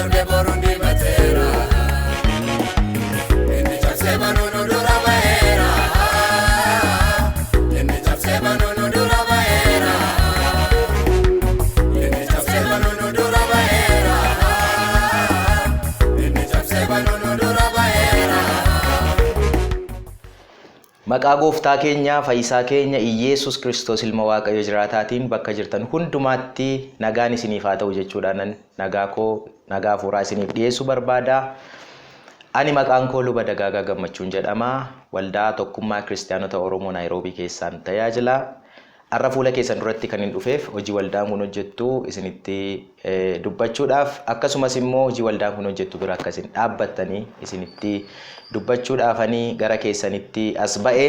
darbe borundi batera inni chapse banunu dura baera inni chapse banunu dura baera inni chapse banunu dura baera inni chapse banunu dura baera. Maqaa gooftaa keenya fayyisaa keenya Iyeesus Kiristoos ilma Waaqayyo jiraataatiin bakka jirtan hundumaatti nagaan isiniif haa ta'u jechuudhaan nagaa fuuraa isiniif dhiyeessuu barbaada. Ani maqaan koo Luba Dagaagaa Gammachuun jedhama. Waldaa Tokkummaa Kiristaanota Oromoo Naayiroobii keessaan tajaajila. Har'a fuula keessan duratti kan hin dhufeef hojii waldaan kun hojjettu isinitti dubbachuudhaaf akkasumas immoo hojii waldaan kun hojjettu bira akka isin dhaabbattanii isinitti dubbachuudhaafanii gara keessanitti as ba'ee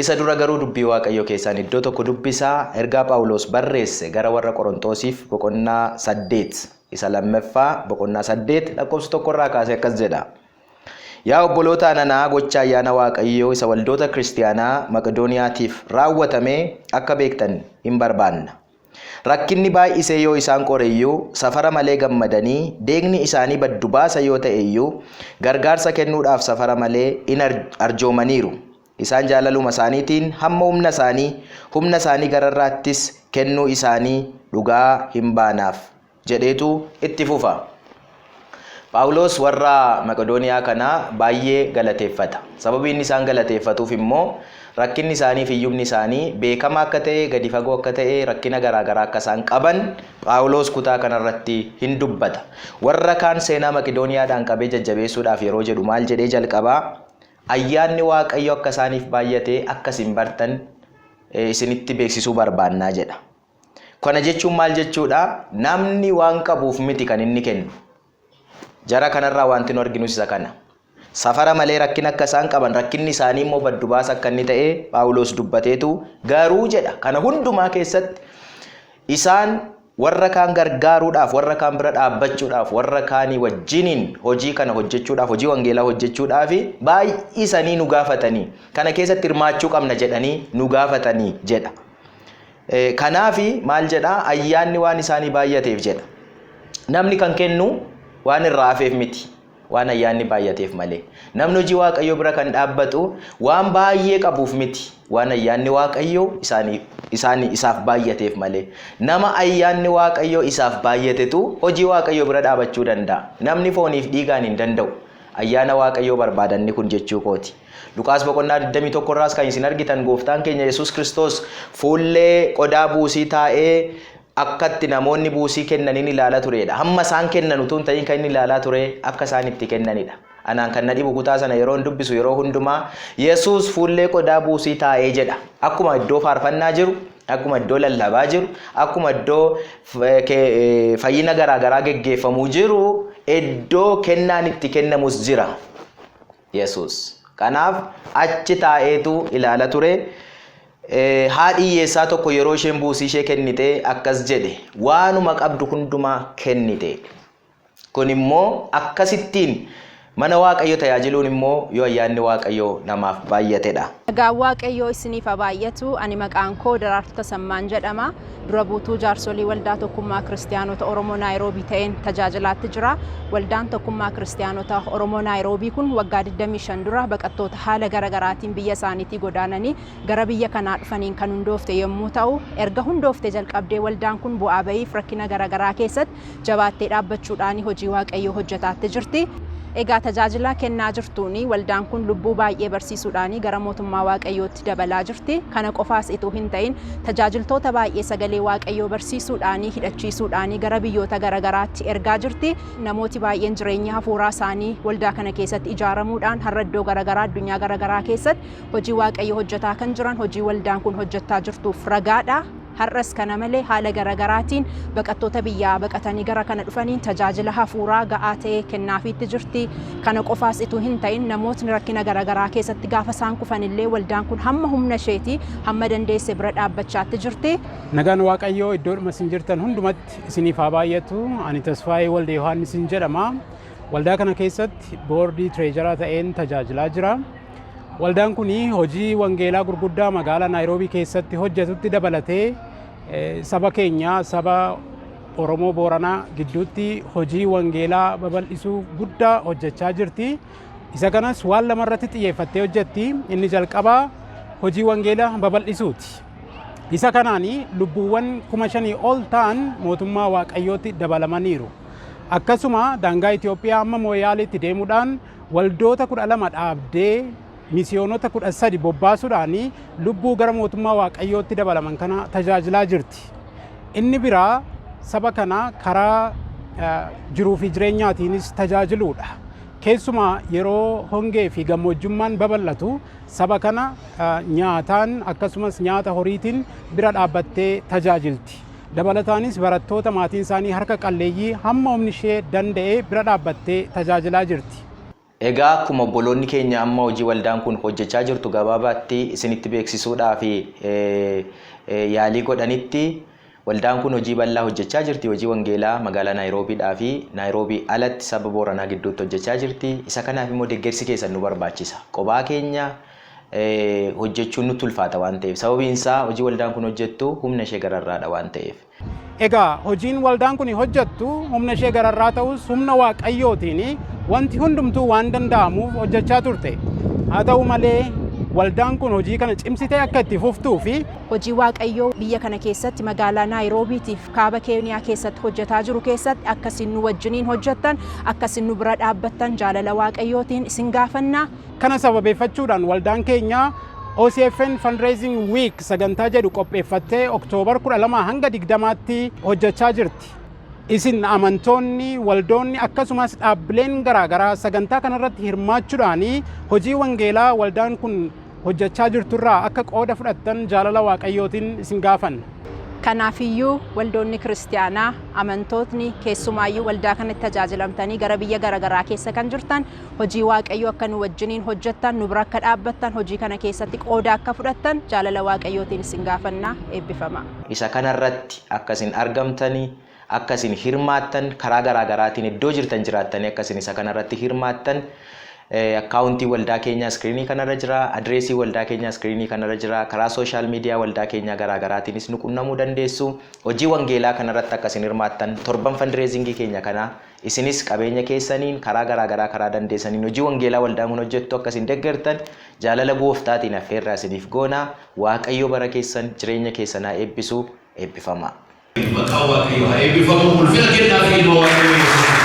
isa dura garuu dubbii Waaqayyoo keessaan iddoo tokko dubbisaa ergaa Phaawulos barreesse gara warra Qorontoosiif boqonnaa 8 isa lammaffaa boqonnaa 8 lakkoofsa 1 irraa kaasee akkas jedha. Yaa obboloota ananaa gocha ayyaana Waaqayyoo isa waldoota kiristaanaa Maqedooniyaatiif raawwatame akka beektan hin barbaanna. Rakkinni baay'isee yoo isaan qoreyyuu safara malee gammadanii deegni isaanii baddu baasa yoo ta'eyyuu gargaarsa kennuudhaaf safara malee in arjoomaniiru. Isaan jaalaluma isaaniitiin hamma humna isaanii gararraattis kennuu isaanii dhugaa hin baanaaf jedheetu itti fufa. Phaawulos warra Maqedooniyaa kana baay'ee galateeffata. Sababiin isaan galateeffatuuf immoo rakkinni isaanii fi hiyyumni isaanii beekama akka ta'e gadi fagoo akka ta'e rakkina garaagaraa akka isaan qaban Phaawulos kutaa kanarratti hin dubbata. Warra kaan seenaa Maqedooniyaadhaan qabee jajjabeessuudhaaf yeroo jedhu maal jedhee jalqabaa ayyaanni Waaqayyo akka isaaniif baay'ate akka isin bartan isinitti beeksisuu barbaannaa jedha. Kana jechuun maal jechuudha? Namni waan qabuuf miti kan inni kennu. Jara kanarraa wanti nu arginu isa kana. Safara malee rakkina akka isaan qaban rakkinni isaanii immoo baddu baasa akka inni ta'e Phaawulos dubbateetu garuu jedha kana hundumaa keessatti isaan warra kaan gargaaruudhaaf warra kaan bira dhaabbachuudhaaf warra kaanii wajjiniin hojii kana hojjechuudhaaf hojii wangeelaa hojjechuudhaaf baay'isanii nu gaafatanii kana keessatti hirmaachuu qabna jedhanii nu gaafatanii jedha. Kanaafi maal jedha ayyaanni waan isaanii baay'ateef jedha. Namni kan kennu waan irraa hafeef miti waan ayyaanni baay'ateef malee. Namni hojii Waaqayyoo bira kan dhaabbatu waan baay'ee qabuuf miti waan ayyaanni Waaqayyoo isaaf baay'ateef malee. Nama ayyaanni Waaqayyoo isaaf baay'atetu hojii Waaqayyoo bira dhaabachuu danda'a. Namni fooniif dhiigaan hin danda'u. Ayyaana Waaqayyoo barbaadanni kun jechuu kooti. Luqaas boqonnaa 21 irraas kan isin argitan gooftaan keenya Yesuus Kiristoos fuullee qodaa buusii taa'ee akkatti namoonni buusii kennaniin ilaalaa turedha. Hamma isaan kennan utuu hin ta'in kan inni ilaalaa ture akka isaan itti kennanidha. Anaan kan na dhibu kutaa sana yeroo dubbisu yeroo hundumaa Yesuus fuullee qodaa buusii taa'ee jedha. Akkuma iddoo faarfannaa jiru, akkuma iddoo lallabaa jiru, akkuma iddoo fayyina garaagaraa geggeeffamuu jiru, iddoo kennaan itti kennamus jira Yesuus. Kanaaf achi taa'eetu ilaalaa ture. Haadhi hiyyeessaa tokko yeroo isheen buusii ishee kennite akkas jedhe waanuma qabdu hundumaa kennite. Kun immoo akkasittiin mana Waaqayyo tajaajiluun immoo yoo ayyaanni Waaqayyo namaaf baay'atedha. Nagaan Waaqayyo isiniif baay'atu ani maqaan koo Daraartuu Tasammaan jedhama. Dura buutuu jaarsolii waldaa tokkummaa kiristaanota Oromoo Naayiroobii ta'een tajaajilaatti jira. Waldaan tokkummaa kiristaanota Oromoo Naayiroobii kun waggaa 25 dura baqattoota haala garaagaraatiin biyya isaaniitii godaananii gara biyya kanaa dhufaniin kan hundoofte yommuu ta'u erga hundoofte jalqabdee waldaan kun bu'aa bahiif rakkina garaagaraa keessatti jabaattee dhaabbachuudhaan hojii Waaqayyoo hojjetaatti jirti. Egaa tajaajila kennaa jirtuuni waldaan kun lubbuu baay'ee barsiisuudhaan gara mootummaa Waaqayyootti dabalaa jirti. Kana qofaas itoo hin ta'in tajaajiltoota baay'ee sagalee Waaqayyoo barsiisuudhaan hidhachiisuudhaan gara biyyoota garaagaraatti ergaa jirti. Namooti baay'een jireenya hafuuraa isaanii waldaa kana keessatti ijaaramuudhaan har'a iddoo garaagaraa addunyaa garaagaraa keessatti hojii Waaqayyoo hojjetaa kan jiran hojii waldaan kun hojjetaa jirtuuf ragaadha. Har'as kana malee haala garaagaraatiin baqattoota biyyaa baqatanii gara kana dhufaniin tajaajila hafuuraa ga'aa ta'e kennaafiitti jirti. Kana qofaas itoo hin ta'in namootni rakkina garaagaraa keessatti gaafa isaan kufanillee waldaan kun hamma humna isheetii hamma dandeesse bira dhaabbachaatti jirti. Nagaan Waaqayyoo iddoodhuma isin jirtan hundumatti isiniif haa baay'atu. Ani Tasfaayee Walde Yohaannis jedhama. Waldaa kana keessatti boordii tireejaraa ta'een tajaajilaa jira. Waldaan kun hojii wangeelaa gurguddaa magaalaa Naayiroobii keessatti hojjetutti dabalatee saba keenya saba Oromoo Booranaa gidduutti hojii wangeelaa babal'isuu guddaa hojjechaa jirti. Isa kanas waan lamarratti xiyyeeffattee hojjetti. Inni jalqabaa hojii wangeelaa babal'isuuti. Isa kanaanii lubbuuwwan 5,000 ol ta'an mootummaa Waaqayyootti dabalamaniiru. Akkasuma daangaa Itoophiyaa amma Mooyaaleetti deemuudhaan waldoota 12 dhaabdee misiyoonota 13 bobbaasuudhaan lubbuu gara mootummaa Waaqayyootti dabalaman kana tajaajilaa jirti. Inni biraa saba kana karaa jiruu fi jireenyaatiinis tajaajiluudha. Keessumaa yeroo hongee fi gammoojjummaan babal'atu saba kana nyaataan akkasumas nyaata horiitiin bira dhaabbattee tajaajilti. Dabalataanis barattoota maatiin isaanii harka qalleeyyii hamma humni ishee danda'ee bira dhaabbattee tajaajilaa jirti. Egaa akkuma obboloonni keenya amma hojii waldaan kun hojjechaa jirtu gabaabaatti isinitti beeksisuudhaaf yaalii godhanitti waldaan kun hojii bal'aa hojjechaa jirti. Hojii wangeelaa magaalaa Naayiroobiidhaa fi Naayiroobii alatti saba Booranaa gidduutti hojjechaa jirti. Isa kanaaf immoo deeggarsi keessan nu barbaachisa. Qobaa keenya hojjechuun nutti ulfaata waan ta'eef sababiin isaa hojii waldaan kun hojjettu humna ishee gararraadha waan ta'eef. Egaa hojiin waldaan kun hojjettu humna ishee gararraa ta'us humna Waaqayyootiin wanti hundumtuu waan danda'amuuf hojjechaa turte. Haa ta'u malee waldaan kun hojii kana cimsitee akka itti fuftuu fi hojii Waaqayyoo biyya kana keessatti magaalaa Naayiroobiitiif kaaba Keeniyaa keessatti hojjetaa jiru keessatti akka isin nu wajjiniin hojjettan akka isin nu bira dhaabbattan jaalala Waaqayyootiin isin gaafanna. Kana sababeeffachuudhaan waldaan keenya OCFN Fundraising Week sagantaa jedhu qopheeffattee Oktoobar 12 hanga 20tti hojjechaa jirti. Isin amantoonni, waldoonni akkasumas dhaabbileen garaagaraa sagantaa kanarratti hirmaachuudhaan hojii wangeelaa waldaan kun hojjechaa jirturraa akka qooda fudhattan jaalala Waaqayyootiin isin gaafanna. Kanaafiyyuu waldoonni kiristaanaa amantootni keessumaayyuu waldaa kanatti tajaajilamtanii gara biyya garaagaraa keessa kan jirtan hojii Waaqayyoo akka nu wajjiniin hojjettan nu bira akka dhaabbattan hojii kana keessatti qooda akka fudhattan jaalala Waaqayyootiin isin gaafanna. Eebbifama. Isa kanarratti akka isin argamtanii akka isin hirmaattan karaa garaagaraatiin iddoo jirtan jiraattanii akka isin isa kanarratti hirmaattan akkaawuntii waldaa keenyaa iskiriinii kanarra jira, adreesii waldaa keenyaa iskiriinii kanarra jira, karaa sooshaal miidiyaa waldaa keenyaa garaagaraatiinis nu qunnamuu dandeessu. Hojii wangeelaa kanarratti akka isin hirmaattan torban fundraisingii keenya kana isinis qabeenya keessaniin karaa garaagaraa karaa dandeessaniin hojii wangeelaa waldaan kun hojjettu akka isin deeggartan jaalala gooftaatiin affeerraa isiniif goona. Waaqayyo bara keessan jireenya keessanaa eebbisu. Eebbifama. Maqaa Waaqayyoo haa eebbifamu. Ulfina kennaa fi ilma Waaqayyoo.